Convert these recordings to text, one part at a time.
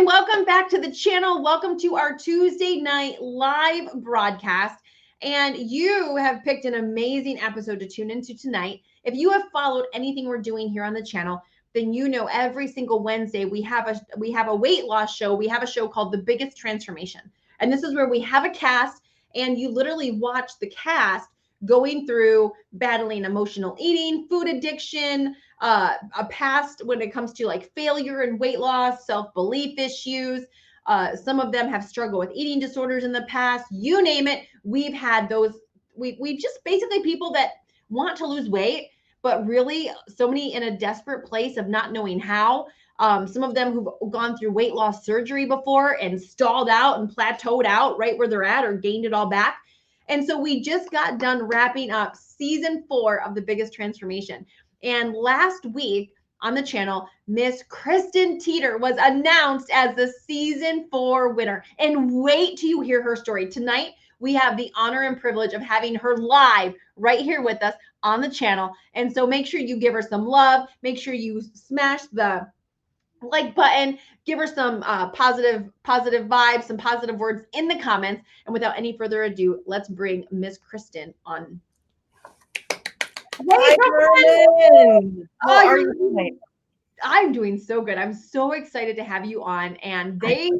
and welcome back to the channel. Welcome to our Tuesday night live broadcast. And you have picked an amazing episode to tune into tonight. If you have followed anything we're doing here on the channel, then you know every single Wednesday we have a weight loss show. We have a show called The Biggest Transformation. And this is where we have a cast and you literally watch the cast going through battling emotional eating, food addiction, a past when it comes to like failure and weight loss, self-belief issues. Some of them have struggled with eating disorders in the past. You name it, we've had those. We've just basically people that want to lose weight, but really so many in a desperate place of not knowing how. Some of them who've gone through weight loss surgery before and stalled out and plateaued out right where they're at or gained it all back. And so we just got done wrapping up season 4 of The Biggest Transformation. And last week on the channel, Miss Kristen Teeter was announced as the season 4 winner. And wait till you hear her story. Tonight, we have the honor and privilege of having her live right here with us on the channel. And so make sure you give her some love. Make sure you smash the like button, give her some positive vibes, some positive words in the comments. And without any further ado, let's bring Miss Kristen on. Hi, Kristen. How are you tonight? I'm doing so good. I'm so excited to have you on, and they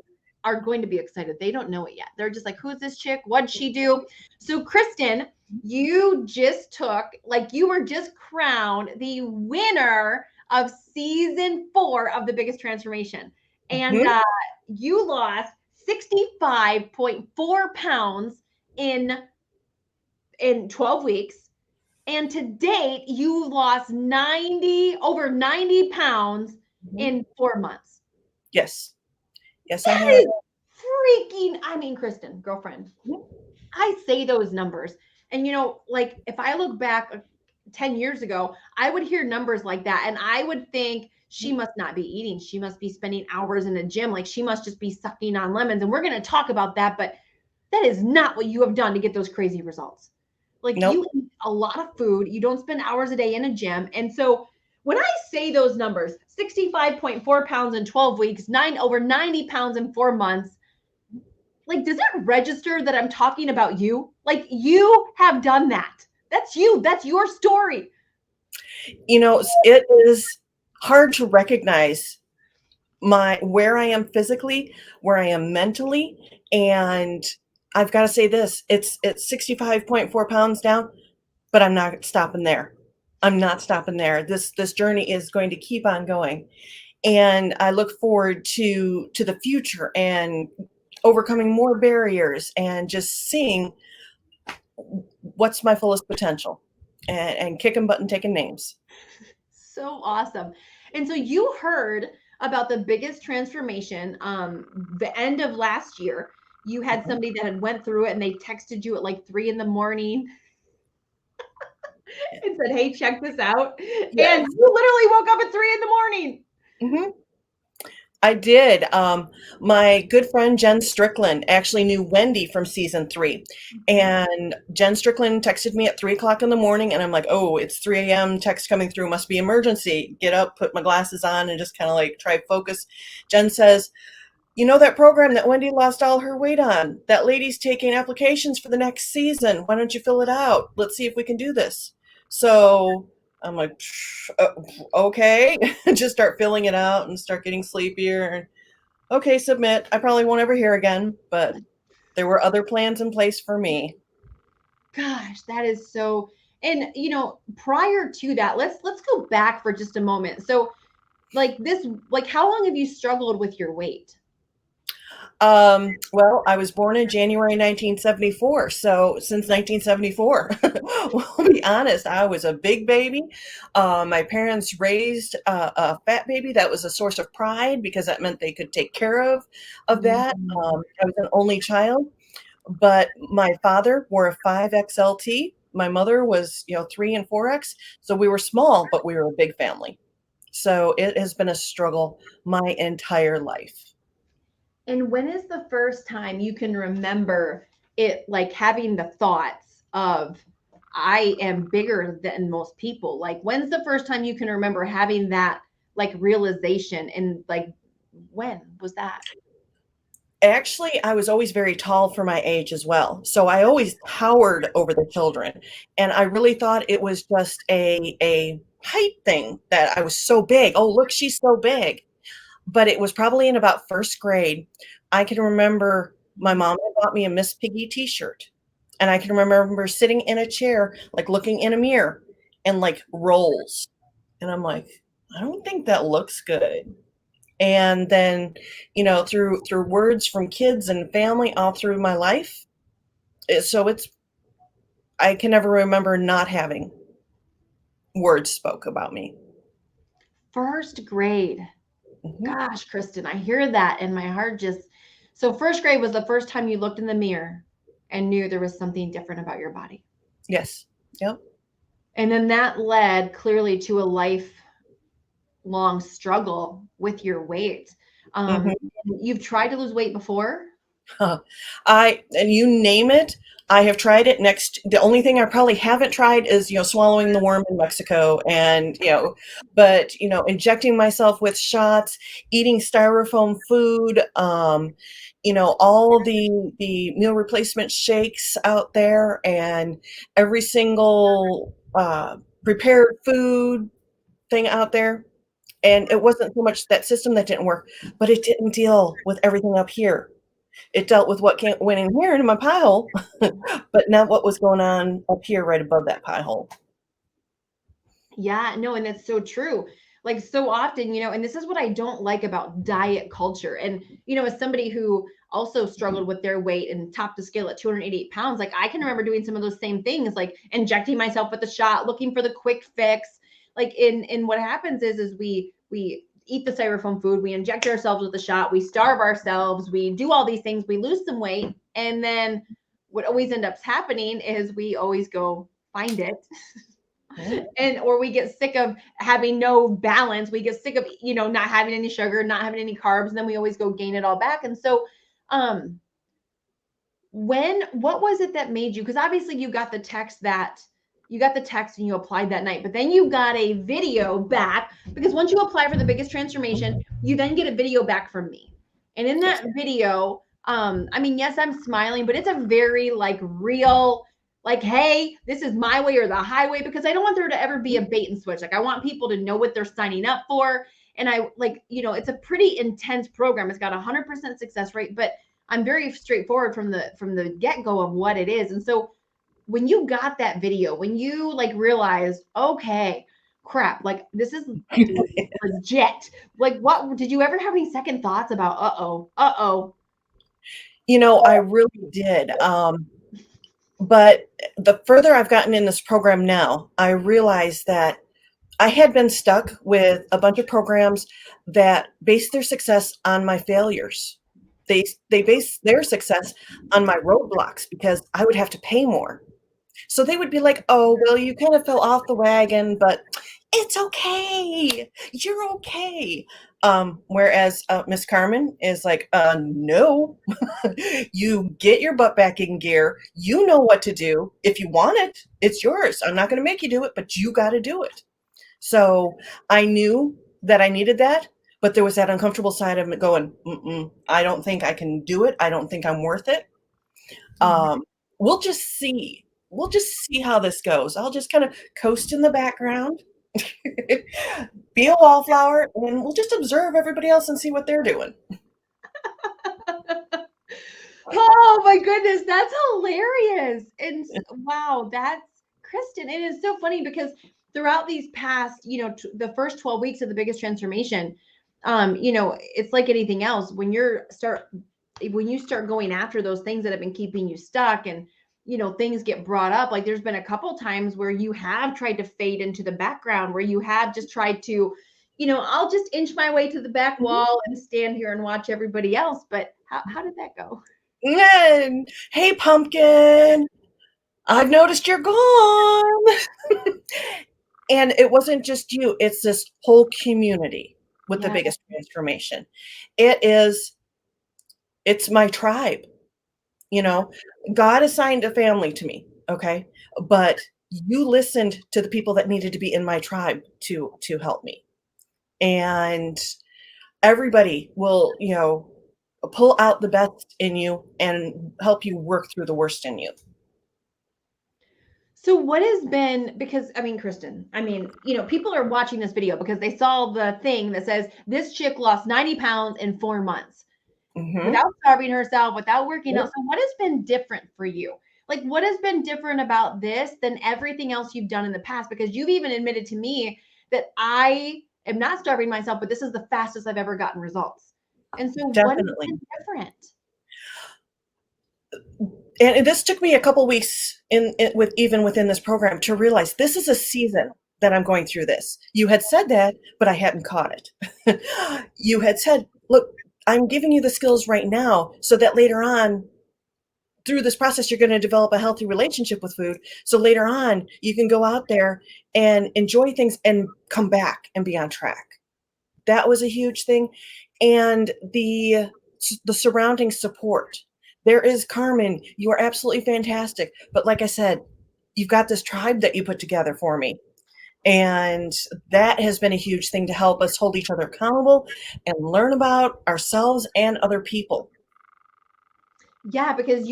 are going to be excited. They don't know it yet. They're just like, who's this chick? What'd she do? So Kristen, you just took, like you were just crowned the winner of season 4 of The Biggest Transformation. And you lost 65.4 pounds in 12 weeks. And to date, you lost over 90 pounds in 4 months. Yes. Yes, I have. Kristen, girlfriend, I say those numbers. And, like if I look back 10 years ago, I would hear numbers like that. And I would think she must not be eating. She must be spending hours in the gym. Like she must just be sucking on lemons. And we're going to talk about that. But that is not what you have done to get those crazy results. Like you eat a lot of food. You don't spend hours a day in a gym. And so when I say those numbers, 65.4 pounds in 12 weeks, over 90 pounds in 4 months, like, does that register that I'm talking about you? Like you have done that. That's you. That's your story. It is hard to recognize where I am physically, where I am mentally. And I've got to say this, it's 65.4 pounds down, but I'm not stopping there. I'm not stopping there. This journey is going to keep on going. And I look forward to the future and overcoming more barriers and just seeing what's my fullest potential and kicking butt and taking names. So awesome. And so you heard about The Biggest Transformation the end of last year. You had somebody that had went through it and they texted you at like 3 a.m. and said, hey, check this out. Yes. And you literally woke up at 3 a.m. I did. My good friend Jen Strickland actually knew Wendy from season 3. And Jen Strickland texted me at 3 o'clock in the morning, and I'm like, oh, it's 3 a.m. text coming through, must be emergency. Get up, put my glasses on, and just kind of like try focus. Jen says, you know that program that Wendy lost all her weight on? That lady's taking applications for the next season. Why don't you fill it out? Let's see if we can do this. So I'm like, okay, just start filling it out and start getting sleepier. Okay, submit. I probably won't ever hear again, but there were other plans in place for me. Gosh, that is so. And prior to that, let's go back for just a moment. So how long have you struggled with your weight? Well, I was born in January 1974. So since 1974, we'll be honest, I was a big baby. My parents raised a fat baby. That was a source of pride because that meant they could take care of that. I was an only child, but my father wore a 5XLT. My mother was, 3 and 4X. So we were small, but we were a big family. So it has been a struggle my entire life. And when is the first time you can remember it, like having the thoughts of, I am bigger than most people? Like, when's the first time you can remember having that like realization and like When was that? Actually, I was always very tall for my age as well, so I always towered over the children, and I really thought it was just a height thing that I was so big. "Oh, look, she's so big." But it was probably in about 1st grade. I can remember my mom had bought me a Miss Piggy t-shirt, and I can remember sitting in a chair, like, looking in a mirror and, like, rolls, and I'm like, "I don't think that looks good." And then, through words from kids and family all through my life, so it's I can never remember not having words spoke about me. First grade. Mhm. Gosh, Kristen, I hear that and my heart just. So first grade was the first time you looked in the mirror and knew there was something different about your body. Yes. Yep. And then that led clearly to a lifelong struggle with your weight. Um, Mhm. you've tried to lose weight before? Huh. And you name it, I have tried it. Next, the only thing I probably haven't tried is, swallowing the worm in Mexico and, but, injecting myself with shots, eating styrofoam food, all the meal replacement shakes out there and every single prepared food thing out there. And it wasn't so much that system that didn't work, but it didn't deal with everything up here. It dealt with what went in here into my pie hole, but not what was going on up here right above that pie hole. Yeah, no, and that's so true. Like so often, and this is what I don't like about diet culture. And, as somebody who also struggled with their weight and topped the scale at 288 pounds, like I can remember doing some of those same things, like injecting myself with a shot, looking for the quick fix. Like in what happens is we eat the styrofoam food, we inject ourselves with a shot, we starve ourselves, we do all these things, we lose some weight, and then what always ends up happening is we always go find it Mhm. and or we get sick of having no balance, we get sick of not having any sugar, not having any carbs, and then we always go gain it all back. And so um what was it that made you, because obviously you got the text and you applied that night, but then you got a video back, because once you apply for the biggest transformation, you then get a video back from me. And in Yes. that video, I mean, yes, I'm smiling, but it's a very like real, like, hey, this is my way or the highway, because I don't want there to ever be a bait and switch. Like I want people to know what they're signing up for. And I like, it's a pretty intense program. It's got a 100% success rate, but I'm very straightforward from the get-go of what it is. And so when you got that video, when you like realized, okay, crap, like this is legit. Like what did you ever have any second thoughts about uh-oh? I really did. But the further I've gotten in this program now, I realize that I had been stuck with a bunch of programs that base their success on my failures. They base their success on my roadblocks because I would have to pay more. So they would be like, "Oh, well, you kind of fell off the wagon, but it's okay. You're okay." Whereas Miss Carmen is like, no, you get your butt back in gear. You know what to do. If you want it, it's yours. I'm not going to make you do it, but you got to do it." So I knew that I needed that, but there was that uncomfortable side of it going, "Mm-mm, I don't think I can do it. I don't think I'm worth it." Mhm. Um, we'll just see. We'll just see how this goes. I'll just kind of coast in the background, be a wallflower, and we'll just observe everybody else and see what they're doing. Oh my goodness, that's hilarious. And wow, that's Kristen. It is so funny because throughout these past, the first 12 weeks of the biggest transformation, it's like anything else. When you start going after those things that have been keeping you stuck, and things get brought up, like there's been a couple times where you have tried to fade into the background, where you have just tried to, I'll just inch my way to the back Mhm. wall and stand here and watch everybody else. But how did that go? And, "Hey, pumpkin, I've noticed you're gone." And it wasn't just you, it's this whole community with the Yeah. biggest transformation. It is it's my tribe, you know? God assigned a family to me, okay? But you listened to the people that needed to be in my tribe to help me. And everybody will, pull out the best in you and help you work through the worst in you. So what has been, because I mean, Kristen, I mean, people are watching this video because they saw the thing that says this chick lost 90 pounds in 4 months Hmm. without starving herself, without working out. So what has been different for you? Like, what has been different about this than everything else you've done in the past? Because you've even admitted to me that I am not starving myself, but this is the fastest I've ever gotten results. And so what has Definitely. been different? And this took me a couple weeks with even within this program to realize this is a season that I'm going through this. You had said that, but I hadn't caught it. You had said, look, I'm giving you the skills right now so that later on through this process you're going to develop a healthy relationship with food, so later on you can go out there and enjoy things and come back and be on track. That was a huge thing. And the surrounding support. There is Carmen. You are absolutely fantastic. But like I said, you've got this tribe that you put together for me. And that has been a huge thing to help us hold each other accountable and learn about ourselves and other people. Yeah, because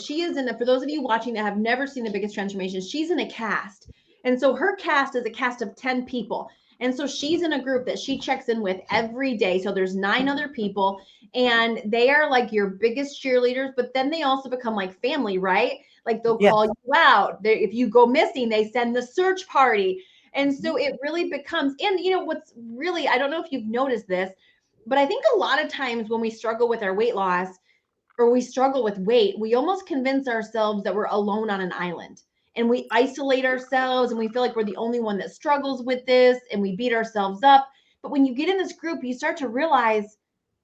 she is in a, for those of you watching that have never seen The Biggest Transformation, she's in a cast. And so her cast is a cast of 10 people. And so she's in a group that she checks in with every day. So there's 9 other people, and they are like your biggest cheerleaders, but then they also become like family, right? Like they'll Yes. call you out. If you go missing, they send the search party. And so it really becomes, and what's really, I don't know if you've noticed this, but I think a lot of times when we struggle with our weight loss, or we struggle with weight, we almost convince ourselves that we're alone on an island, and we isolate ourselves and we feel like we're the only one that struggles with this, and we beat ourselves up. But when you get in this group, you start to realize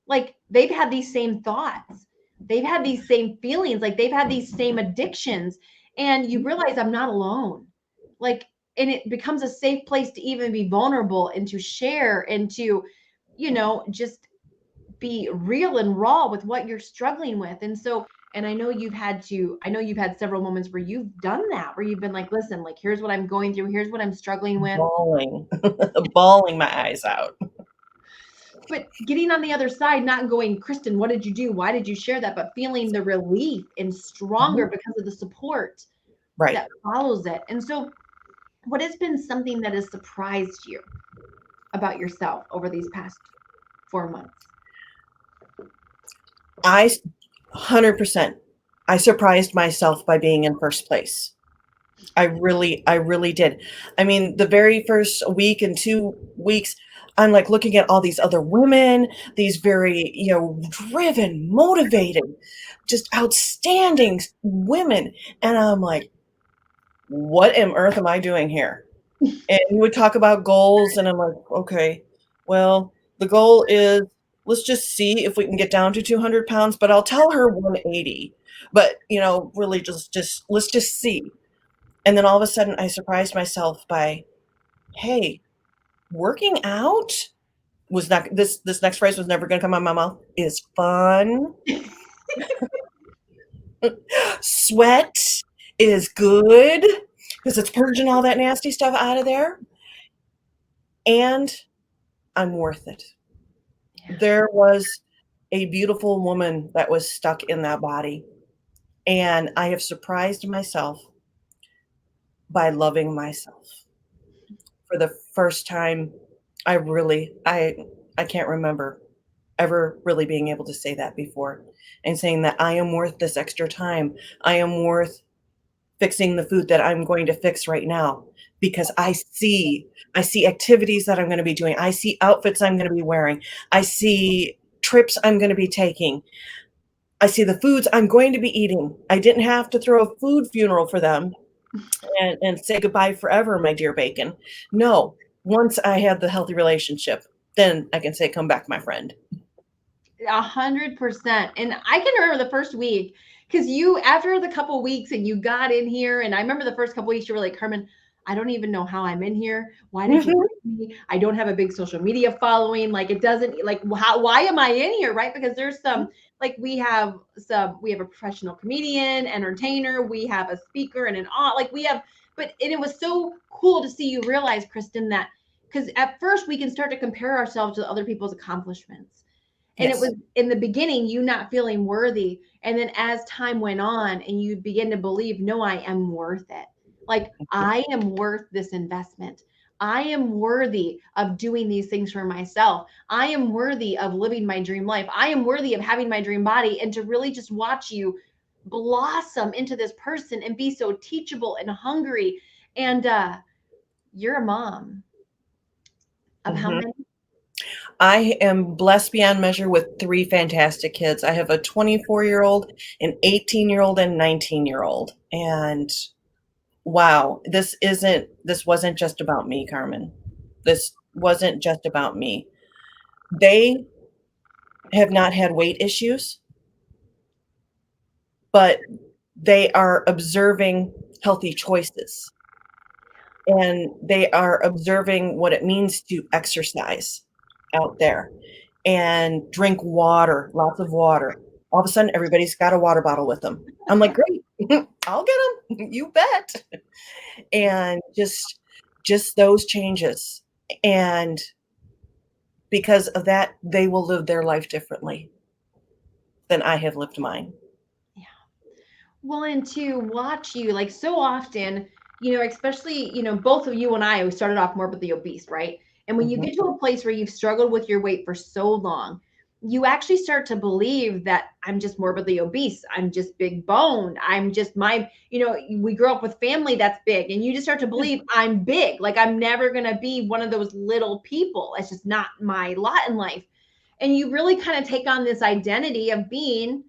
like they've had these same thoughts, they've had these same feelings, like they've had these same addictions, and you realize I'm not alone. Like, and it becomes a safe place to even be vulnerable and to share and to, just be real and raw with what you're struggling with. And so, and I know you've had several moments where you've done that, where you've been like, listen, like, here's what I'm going through, here's what I'm struggling with. Bawling, bawling my eyes out. But getting on the other side, not going, Kristen, what did you do? Why did you share that? But feeling the relief and stronger Mhm. because of the support Right. that follows it. And so, what has been something that has surprised you about yourself over these past 4 months? I 100%. I surprised myself by being in first place. I really did. I mean, the very first week and 2 weeks, I'm like looking at all these other women, these very, driven, motivated, just outstanding women. And I'm like, what on earth am I doing here? And we would talk about goals, and I'm like, okay, well, the goal is let's just see if we can get down to 200 pounds, but I'll tell her 180. But, really just let's just see. And then all of a sudden I surprised myself by, hey, working out was not this next phrase was never gonna come out of my mouth, is fun. Sweat is good because it's purging all that nasty stuff out of there. And I'm worth it. There was a beautiful woman that was stuck in that body. And I have surprised myself by loving myself. For the first time, I can't remember ever really being able to say that before, and saying that I am worth this extra time. I am worth fixing the food that I'm going to fix right now because I see activities that I'm going to be doing. I see outfits I'm going to be wearing. I see trips I'm going to be taking. I see the foods I'm going to be eating. I didn't have to throw a food funeral for them and say goodbye forever, my dear bacon. No, once I had the healthy relationship, then I can say, come back, my friend. 100%. And I can remember the first week because you, after the couple weeks and you got in here, and I remember the first couple weeks, you were like, Carmen, I don't even know how I'm in here. Why did you Mhm. bring me? I don't have a big social media following. Like, it doesn't, like, why am I in here? Right. Because there's like, we have a professional comedian, entertainer, we have a speaker and an like we have, and it was so cool to see you realize, Kristen, that because at first we can start to compare ourselves to other people's accomplishments. And it Yes. was in the beginning, you not feeling worthy. And then as time went on and you begin to believe, no, I am worth it. Like, I am worth this investment. I am worthy of doing these things for myself. I am worthy of living my dream life. I am worthy of having my dream body. And to really just watch you blossom into this person and be so teachable and hungry. And you're a mom of how Mhm. many? I am blessed beyond measure with 3 fantastic kids. I have a 24-year-old, an 18-year-old, and 19-year-old. And wow, this wasn't just about me, Carmen. This wasn't just about me. They have not had weight issues, but they are observing healthy choices, and they are observing what it means to exercise out there and drink water, lots of water. All of a sudden, everybody's got a water bottle with them. I'm like, "Great, I'll get them. You bet." And just those changes, and because of that, they will live their life differently than I have lived mine. Yeah. Well, and to watch you, like, so often, especially, both of you and I, we started off morbidly obese, right? And when you Mhm, get to a place where you've struggled with your weight for so long, you actually start to believe that I'm just morbidly obese. I'm just big boned. I'm just we grow up with family that's big, and you just start to believe I'm big. Like, I'm never going to be one of those little people. It's just not my lot in life. And you really kind of take on this identity of being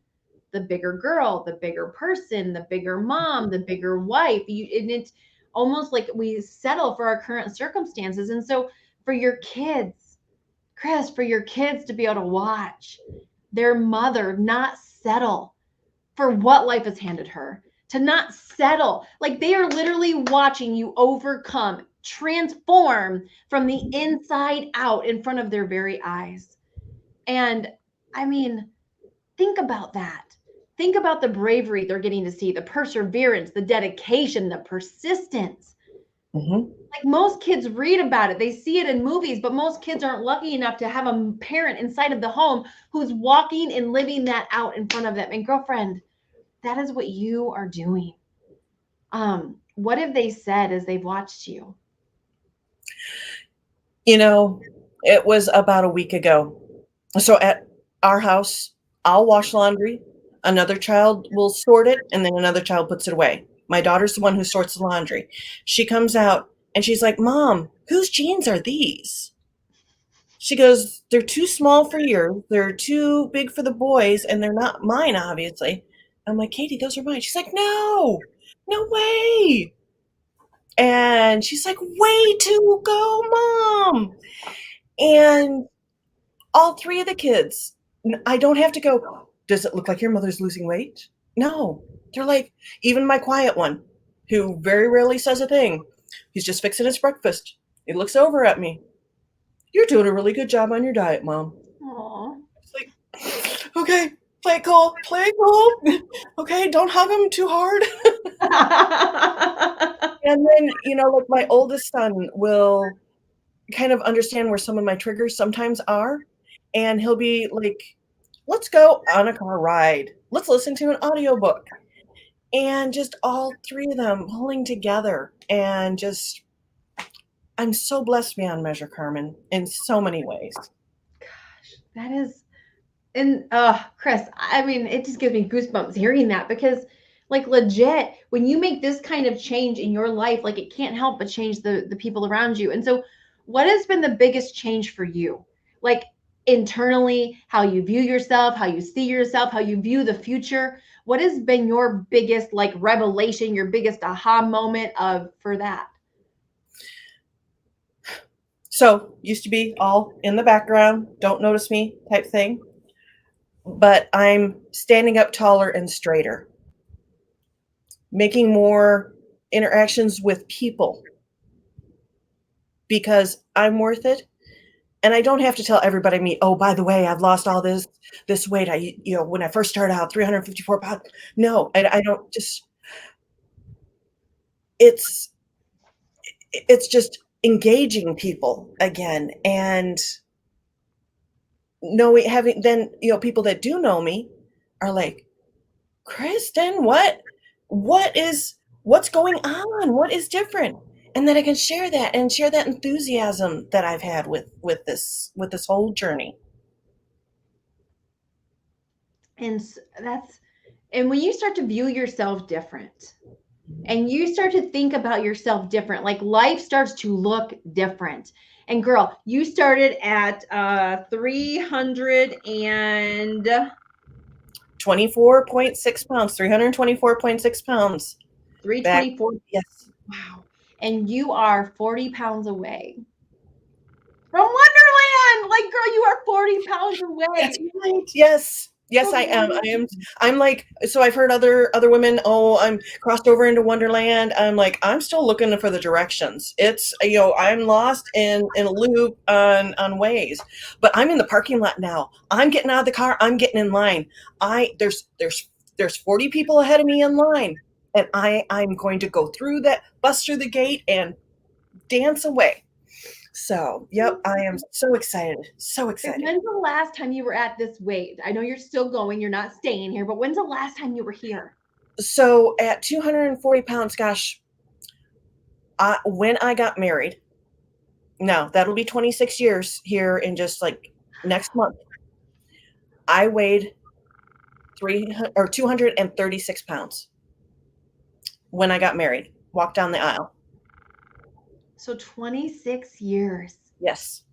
the bigger girl, the bigger person, the bigger mom, the bigger wife. And it's almost like we settle for our current circumstances. And so for your kids, Chris, for your kids to be able to watch their mother not settle for what life has handed her, to not settle. Like, they are literally watching you overcome, transform from the inside out in front of their very eyes. And I mean, think about that. Think about the bravery they're getting to see, the perseverance, the dedication, the persistence. mhm. Like, most kids read about it, they see it in movies, but most kids aren't lucky enough to have a parent inside of the home who's walking and living that out in front of them. And girlfriend, that is what you are doing. What have they said as they've watched you? You know, it was about a week ago. So at our house, I'll wash laundry, another child will sort it, and then another child puts it away. My daughter's the one who sorts the laundry. She comes out and she's like, "Mom, whose jeans are these?" She goes, "They're too small for you. They're too big for the boys, and they're not mine, obviously." I'm like, "Katie, those are mine." She's like, "No, no way." And she's like, "Way to go, Mom." And all 3 of the kids, I don't have to go, "Does it look like your mother's losing weight?" No. They're like, even my quiet one, who very rarely says a thing, he's just fixing his breakfast. He looks over at me. "You're doing a really good job on your diet, Mom." Aw. It's like, "Okay, play it cool, play it cool. Okay, don't hug him too hard." And then, like, my oldest son will kind of understand where some of my triggers sometimes are, and he'll be like, "Let's go on a car ride. Let's listen to an audiobook." And just all 3 of them pulling together, and just I'm so blessed beyond measure, Carmen, in so many ways. That is, and Chris, I mean, it just gives me goosebumps hearing that, because like, legit, when you make this kind of change in your life, like, it can't help but change the people around you. And so what has been the biggest change for you? Like, internally, how you view yourself, how you see yourself, how you view the future. What has been your biggest, like, revelation, your biggest aha moment of for that? So, used to be all in the background, don't notice me type thing, but I'm standing up taller and straighter, making more interactions with people because I'm worth it. And I don't have to tell everybody me, "Oh, by the way, I've lost all this weight. When I first started out, 354 pounds." No, I don't just it's it's just engaging people again, and knowing, having, then, people that do know me are like, Kristen, what's going on? What is different? And then I can share that and share that enthusiasm that I've had with this whole journey. And and when you start to view yourself different and you start to think about yourself different, like life starts to look different. And girl, you started at 300 and 24.6 pounds, 324.6 pounds. Back, 324. yes. Wow. And you are 40 pounds away from Wonderland. Like, girl, you are 40 pounds away. That's right. Yes. Yes, I am. I'm like, so I've heard other women, oh, I'm crossed over into Wonderland. I'm like, I'm still looking for the directions. It's, I'm lost in a loop on ways. But I'm in the parking lot now. I'm getting out of the car. I'm getting in line. There's 40 people ahead of me in line. And I'm going to go through that, bust through the gate and dance away. So, yep, I am so excited. So excited. When's the last time you were at this weight? I know you're still going, you're not staying here, but when's the last time you were here? So at 240 pounds, gosh, when I got married, no, that'll be 26 years here in just like next month. I weighed 236 pounds when I got married, walked down the aisle. So 26 years. Yes.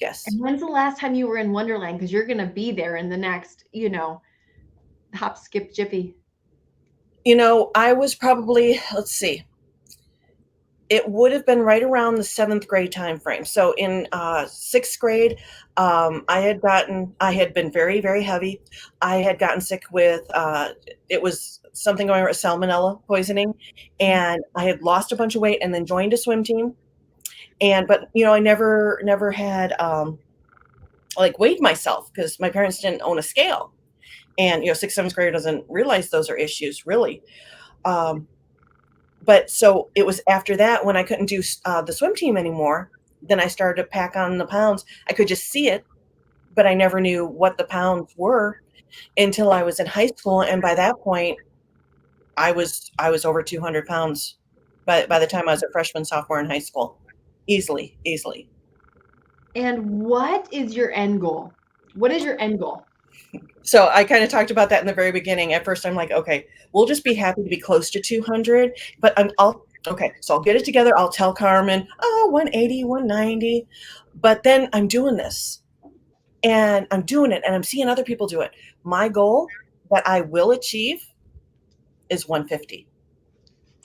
Yes. And when's the last time you were in Wonderland? Because you're going to be there in the next, hop, skip, jiffy. I was probably, let's see, it would have been right around the 7th grade time frame. So in 6th grade, I had been very, very heavy. I had gotten sick with, it was something going on with salmonella poisoning, and I had lost a bunch of weight and then joined a swim team. But I never had like weighed myself because my parents didn't own a scale. And 6th, 7th grade doesn't realize those are issues really. But so it was after that, when I couldn't do the swim team anymore, then I started to pack on the pounds. I could just see it, but I never knew what the pounds were until I was in high school. And by that point, I was over 200 pounds by the time I was a freshman, sophomore in high school. Easily. And what is your end goal? What is your end goal? So I kind of talked about that in the very beginning. At first, I'm like, okay, we'll just be happy to be close to 200. But so I'll get it together. I'll tell Carmen, 180, 190. But then I'm doing this. And I'm doing it. And I'm seeing other people do it. My goal that I will achieve is 150.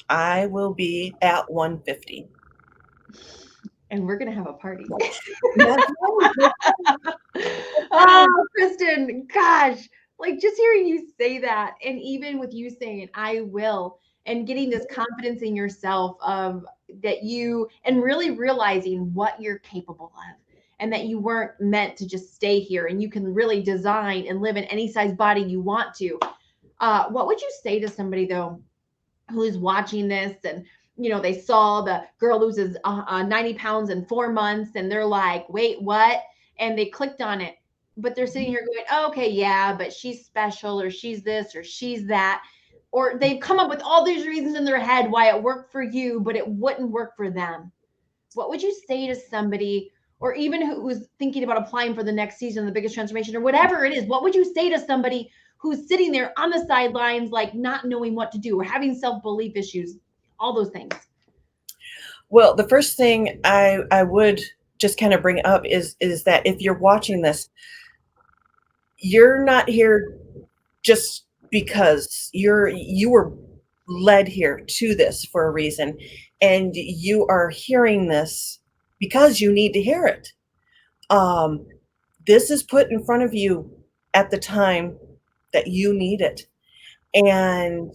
I will be at 150. And we're going to have a party. That's Oh, Kristen, gosh, like just hearing you say that, and even with you saying, I will, and getting this confidence in yourself of that and really realizing what you're capable of, and that you weren't meant to just stay here, and you can really design and live in any size body you want to. What would you say to somebody, though, who's watching this and they saw the girl loses 90 pounds in 4 months and they're like, wait, what? And they clicked on it, but they're sitting here going, oh, okay, yeah, but she's special, or she's this, or she's that. Or they've come up with all these reasons in their head why it worked for you, but it wouldn't work for them. What would you say to somebody, or even who's thinking about applying for the next season, the biggest transformation, or whatever it is? What would you say to somebody who's sitting there on the sidelines, like not knowing what to do, or having self-belief issues, all those things? Well, the first thing I would just kind of bring up is that if you're watching this, you're not here just because you were led here to this for a reason, and you are hearing this because you need to hear it. This is put in front of you at the time that you need it, and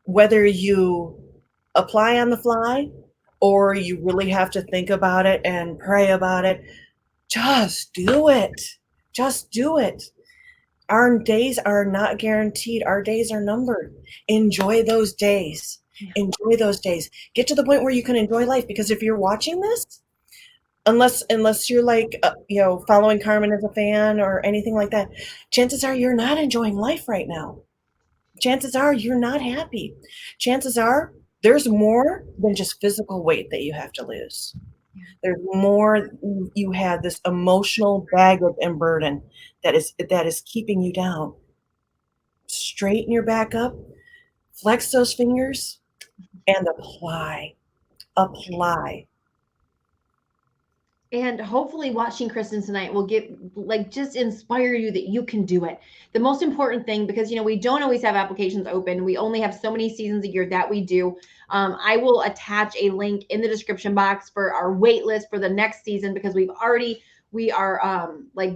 whether you apply on the fly or you really have to think about it and pray about it, just do it. Just do it. Our days are not guaranteed. Our days are numbered. Enjoy those days. Enjoy those days. Get to the point where you can enjoy life, because if you're watching this, unless you're like following Carmen as a fan or anything like that, chances are you're not enjoying life right now. Chances are you're not happy. Chances are there's more than just physical weight that you have to lose. There's more. You have this emotional baggage and burden that is keeping you down. Straighten your back up, flex those fingers, and apply. Apply. And hopefully watching Kristen tonight will get just inspire you that you can do it. The most important thing, because we don't always have applications open. We only have so many seasons a year that we do. I will attach a link in the description box for our wait list for the next season, because we are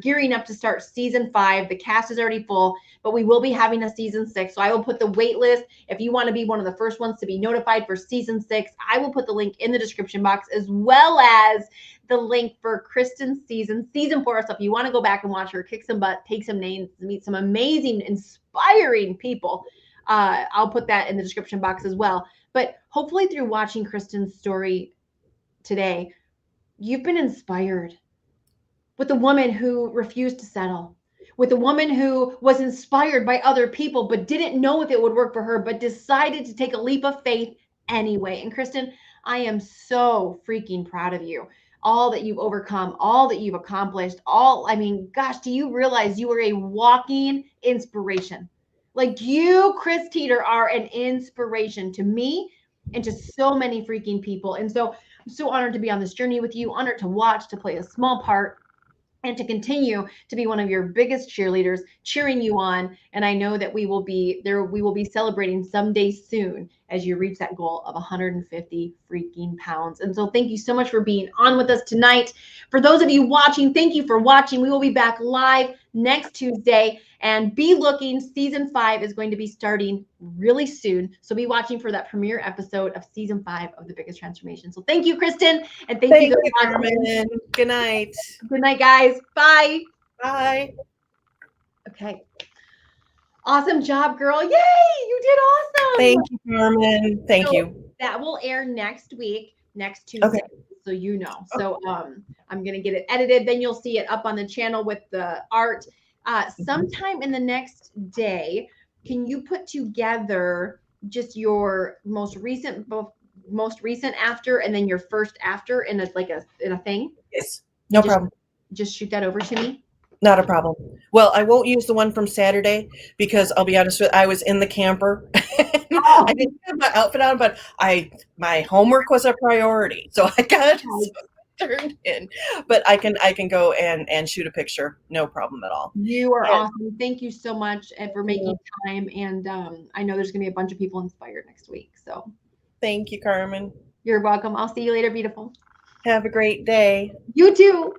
gearing up to start season 5. The cast is already full, but we will be having a season 6. So I will put the wait list. If you want to be one of the first ones to be notified for season 6, I will put the link in the description box, as well as the link for Kristen's season 4. So if you want to go back and watch her kick some butt, take some names, meet some amazing, inspiring people, I'll put that in the description box as well. But hopefully through watching Kristen's story today, you've been inspired with a woman who refused to settle, with a woman who was inspired by other people but didn't know if it would work for her, but decided to take a leap of faith anyway. And Kristen, I am so freaking proud of you. All that you've overcome, all that you've accomplished, gosh, do you realize you are a walking inspiration? Like, you, Chris Teeter, are an inspiration to me and to so many freaking people. And so I'm so honored to be on this journey with you, honored to watch, to play a small part, and to continue to be one of your biggest cheerleaders, cheering you on. And I know that we will be there. We will be celebrating someday soon as you reach that goal of 150 freaking pounds. And so thank you so much for being on with us tonight. For those of you watching, thank you for watching. We will be back live next Tuesday, and be looking. Season 5 is going to be starting really soon. So be watching for that premiere episode of season 5 of The Biggest Transformation. So thank you, Kristen. And thank you, Carmen. Good night. Good night, guys. Bye. Bye. Okay. Awesome job, girl. Yay! You did awesome. Thank you, Carmen. Thank you. That will air next week, next Tuesday. Okay. So So I'm going to get it edited. Then you'll see it up on the channel with the art. Sometime in the next day, can you put together just your most recent after, and then your first after in a thing? Yes. No problem. Just shoot that over to me. Not a problem. Well, I won't use the one from Saturday, because I'll be honest with you, I was in the camper. I didn't have my outfit on, but my homework was a priority, so I got turned in. But I can go and shoot a picture, no problem at all. You are awesome. Thank you so much for making time. And I know there's going to be a bunch of people inspired next week. So thank you, Carmen. You're welcome. I'll see you later, beautiful. Have a great day. You too.